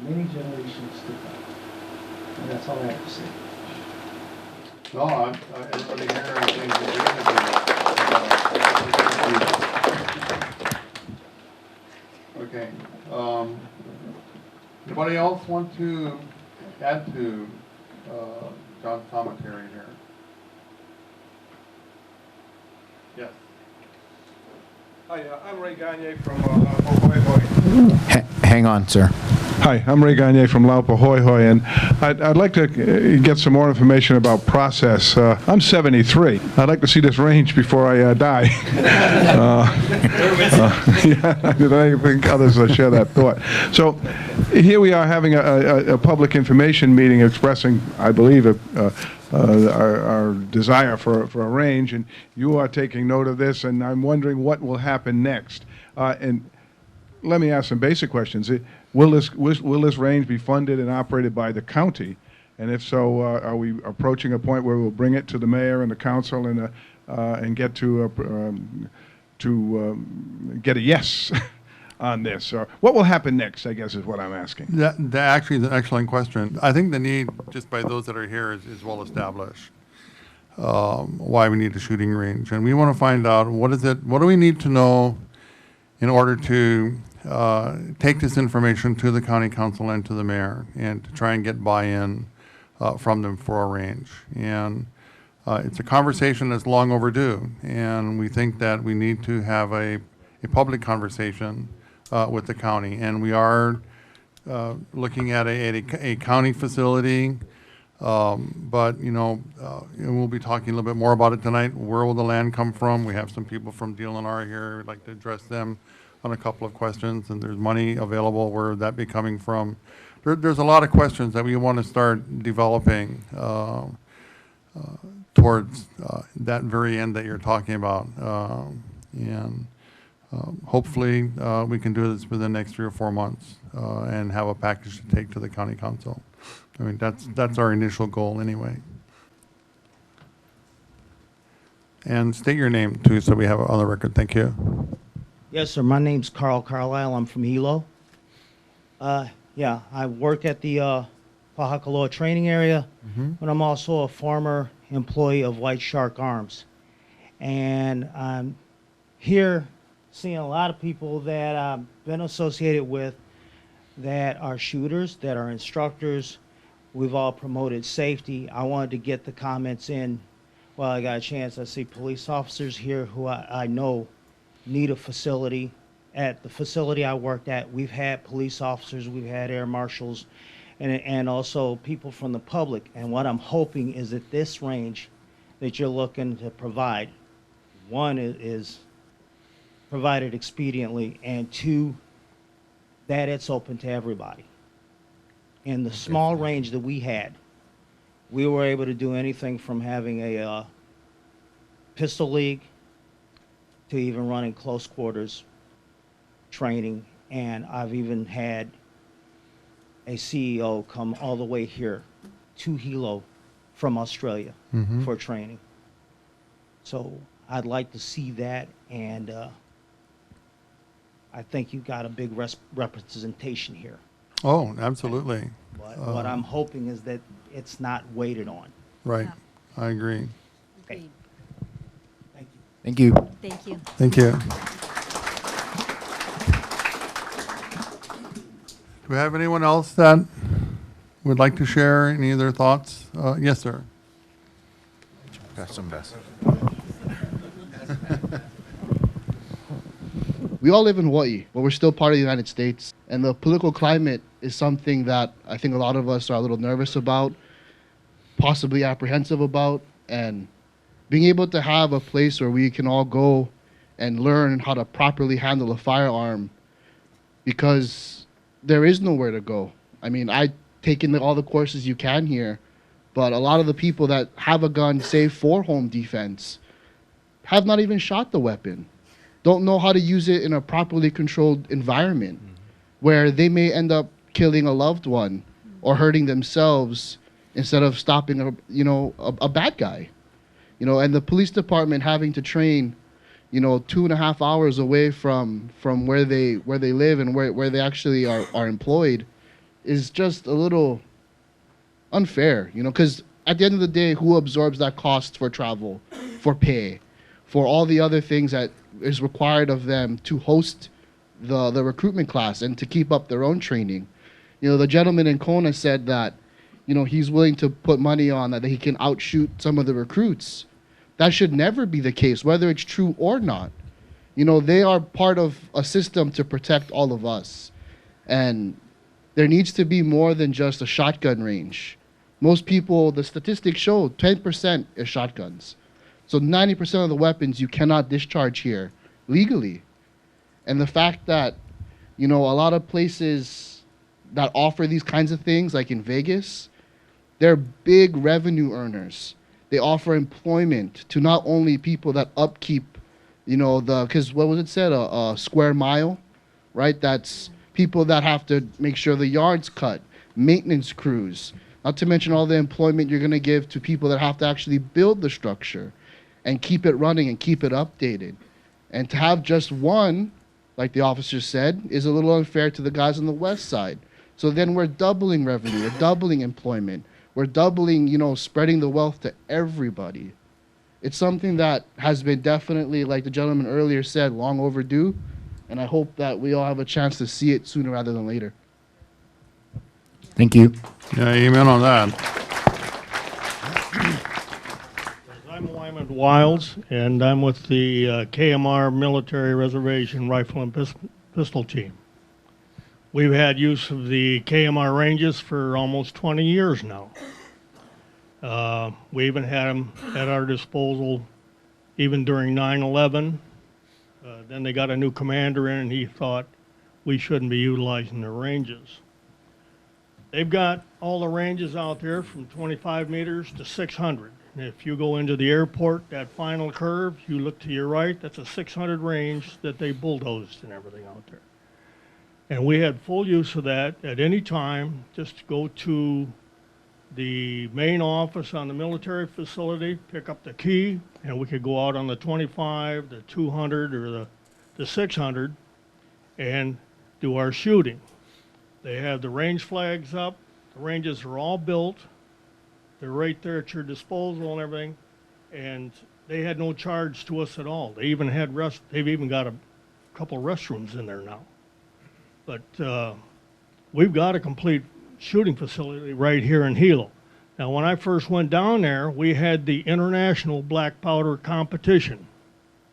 many generations to come. And that's all I have to say. No, everybody here, I think, agrees with you. Okay. Anybody else want to add to John's commentary here? Yes. Hi, I'm Ray Gagne from Laupa. Hang on, sir. Hi, I'm Ray Gagne from Laupa Hoi Hoi, and I'd like to get some more information about process. I'm 73. I'd like to see this range before I die. Yeah, I think others share that thought. So here we are having a public information meeting expressing, I believe, our desire for a range, and you are taking note of this, and I'm wondering what will happen next. And let me ask some basic questions. Will this range be funded and operated by the county? And if so, are we approaching a point where we'll bring it to the mayor and the council and get to get a yes on this? Or what will happen next, I guess, is what I'm asking. That actually is an excellent question. I think the need, just by those that are here, is well established. Why we need a shooting range, and we want to find out what do we need to know in order to take this information to the county council and to the mayor, and to try and get buy-in from them for a range. And it's a conversation that's long overdue, and we think that we need to have a public conversation with the county. And we are looking at a county facility, but and we'll be talking a little bit more about it tonight. Where will the land come from? We have some people from DLNR here. We'd like to address them on a couple of questions, and there's money available. Where would that be coming from? There's a lot of questions that we want to start developing towards that very end that you're talking about. And hopefully we can do this within the next 3 or 4 months and have a package to take to the county council. I mean, that's our initial goal anyway. And state your name too, so we have it on the record. Thank you. Yes, sir. My name's Carl Carlisle. I'm from Hilo. Yeah, I work at the Pahakaloa training area, but I'm also a former employee of White Shark Arms. And I'm here seeing a lot of people that I've been associated with that are shooters, that are instructors. We've all promoted safety. I wanted to get the comments in while I got a chance. I see police officers here who I know need a facility. At the facility I worked at, we've had police officers, we've had air marshals, and also people from the public. And what I'm hoping is that this range that you're looking to provide, one is provided expediently, and two, that it's open to everybody. In the small range that we had, we were able to do anything from having a pistol league to even running close quarters training. And I've even had a CEO come all the way here to Hilo from Australia for training. So I'd like to see that, and I think you got a big representation here. Oh, absolutely. But what I'm hoping is that it's not waited on. Right. I agree. Agreed. Thank you. Thank you. Thank you. Thank you. Do we have anyone else that would like to share any of their thoughts? Yes, sir. Got some best. We all live in Hawaii, but we're still part of the United States. And the political climate is something that I think a lot of us are a little nervous about, possibly apprehensive about. And being able to have a place where we can all go and learn how to properly handle a firearm, because there is nowhere to go. I mean, I taken all the courses you can here, but a lot of the people that have a gun, save for home defense, have not even shot the weapon. Don't know how to use it in a properly controlled environment where they may end up killing a loved one or hurting themselves instead of stopping a bad guy. And the police department having to train 2.5 hours away from where they live and where they actually are employed is just a little unfair, you know, because at the end of the day, who absorbs that cost for travel, for pay, for all the other things that is required of them to host the recruitment class and to keep up their own training? You know, the gentleman in Kona said that, you know, he's willing to put money on that he can outshoot some of the recruits. That should never be the case, whether it's true or not. You know, they are part of a system to protect all of us. And there needs to be more than just a shotgun range. Most people, the statistics show 10% is shotguns. So 90% of the weapons you cannot discharge here legally. And the fact that, you know, a lot of places that offer these kinds of things, like in Vegas, they're big revenue earners. They offer employment to not only people that upkeep, you know, because what was it said, a square mile, right? That's people that have to make sure the yard's cut, maintenance crews, not to mention all the employment you're going to give to people that have to actually build the structure and keep it running and keep it updated. And to have just one, like the officer said, is a little unfair to the guys on the west side. So then we're doubling revenue, we're doubling employment, we're doubling, you know, spreading the wealth to everybody. It's something that has been definitely, like the gentleman earlier said, long overdue. And I hope that we all have a chance to see it sooner rather than later. Thank you. Yeah, amen on that. I'm Wyman Wiles, and I'm with the KMR Military Reservation Rifle and Pistol Team. We've had use of the KMR ranges for almost 20 years now. We even had them at our disposal even during 9/11. Then they got a new commander in, and he thought we shouldn't be utilizing their ranges. They've got all the ranges out there from 25 meters to 600. And if you go into the airport, that final curve, you look to your right, that's a 600 range that they bulldozed and everything out there. And we had full use of that at any time. Just go to the main office on the military facility, pick up the key, and we could go out on the 25, the 200, or the 600 and do our shooting. They have the range flags up. The ranges are all built. They're right there at your disposal and everything. And they had no charge to us at all. They even had they've even got a couple restrooms in there now. But we've got a complete shooting facility right here in Hilo. Now, when I first went down there, we had the international black powder competition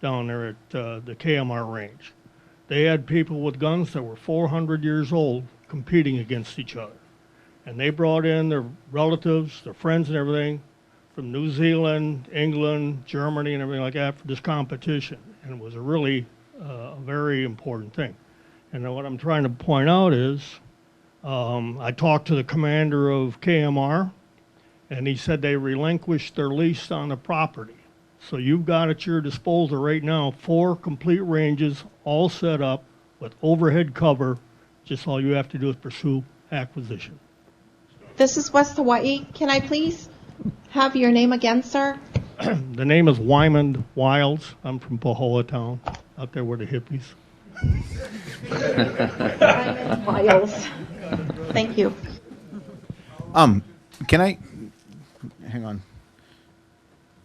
down there at the KMR range. They had people with guns that were 400 years old competing against each other. And they brought in their relatives, their friends and everything from New Zealand, England, Germany, and everything like that for this competition. And it was a really a very important thing. And what I'm trying to point out is I talked to the commander of KMR, and he said they relinquished their lease on the property. So you've got at your disposal right now 4 complete ranges all set up with overhead cover. Just all you have to do is pursue acquisition. This is West Hawaii. Can I please have your name again, sir? The name is Wyman Wiles. I'm from Pahoa Town, out there where the hippies. Wyman Wiles. Thank you. Can I hang on?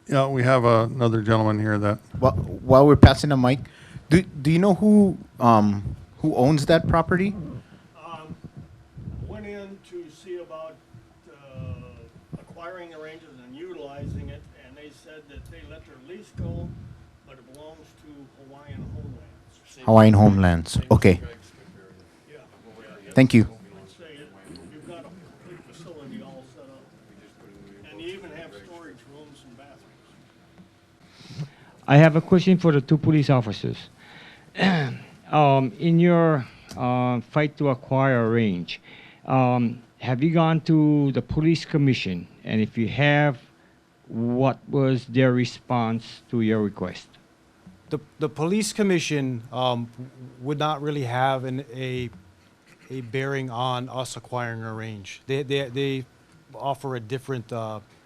Yeah, we have another gentleman here that, While we're passing the mic, do you know who owns that property? Went in to see about acquiring the ranges and utilizing it, and they said that they let their lease go, but it belongs to Hawaiian Homelands. Hawaiian Homelands. Okay. Yeah. Thank you. Let's say you've got a complete facility all set up, and you even have storage rooms and bathrooms. I have a question for the 2 police officers. In your fight to acquire a range, have you gone to the police commission? And if you have, what was their response to your request? The police commission would not really have a bearing on us acquiring a range. They offer a different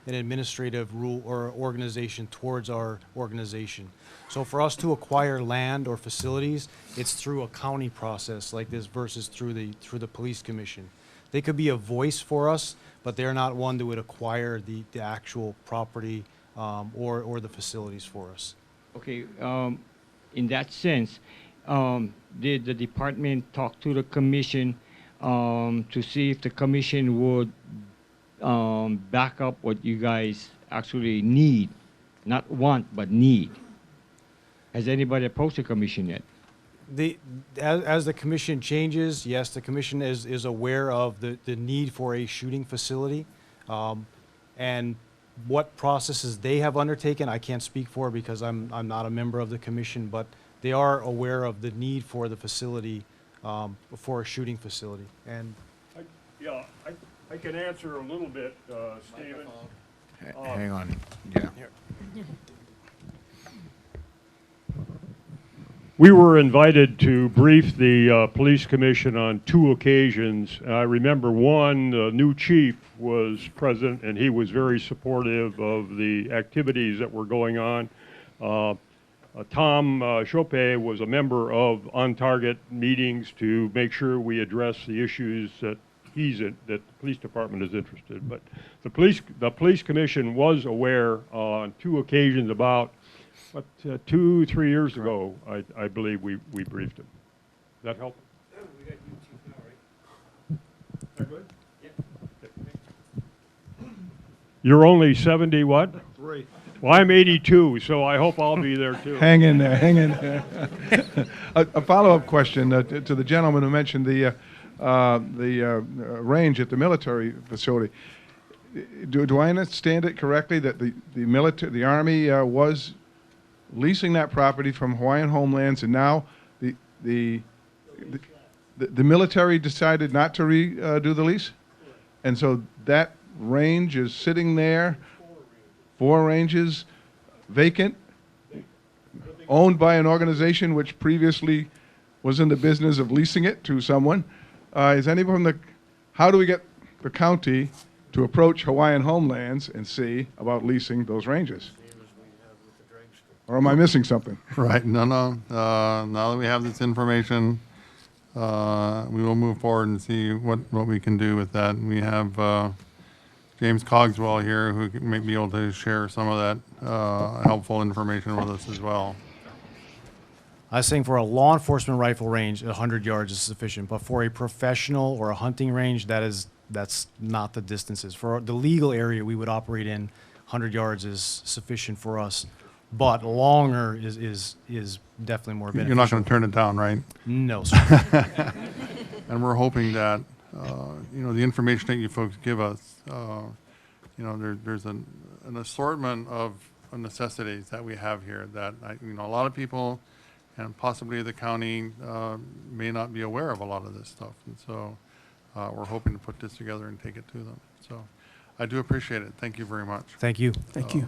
an administrative rule or organization towards our organization. So for us to acquire land or facilities, it's through a county process like this versus through the police commission. They could be a voice for us, but they're not one that would acquire the actual property or the facilities for us. Okay, in that sense, did the department talk to the commission to see if the commission would back up what you guys actually need, not want, but need? Has anybody approached the commission yet? As the commission changes, yes, the commission is aware of the need for a shooting facility. And what processes they have undertaken, I can't speak for because I'm not a member of the commission, but they are aware of the need for the facility, for a shooting facility. And I can answer a little bit, Stephen. Hang on. Yeah. We were invited to brief the police commission on 2 occasions. I remember one, the new chief was present, and he was very supportive of the activities that were going on. Tom Chope was a member of on-target meetings to make sure we address the issues that that the police department is interested. But the police commission was aware on 2 occasions about. But 2, 3 years ago, I believe we briefed him. Does that help? We got you chief now, right? That good? Yeah. You're only 70 what? 3. Well, I'm 82, so I hope I'll be there too. Hang in there, hang in there. A follow-up question to the gentleman who mentioned the range at the military facility. Do I understand it correctly that the Army was leasing that property from Hawaiian Homelands, and now the military decided not to redo the lease? And so that range is sitting there, 4 ranges, vacant, owned by an organization which previously was in the business of leasing it to someone. Is anyone from how do we get the county to approach Hawaiian Homelands and see about leasing those ranges? Or am I missing something? Right, no. Now that we have this information, we will move forward and see what we can do with that. We have James Cogswell here who may be able to share some of that helpful information with us as well. I was saying for a law enforcement rifle range, 100 yards is sufficient, but for a professional or a hunting range, that's not the distances. For the legal area we would operate in, 100 yards is sufficient for us. But longer is definitely more beneficial. You're not going to turn it down, right? No, sir. And we're hoping that, the information that you folks give us, there's an assortment of necessities that we have here that, a lot of people and possibly the county may not be aware of a lot of this stuff. And so we're hoping to put this together and take it to them. So I do appreciate it. Thank you very much. Thank you. Thank you.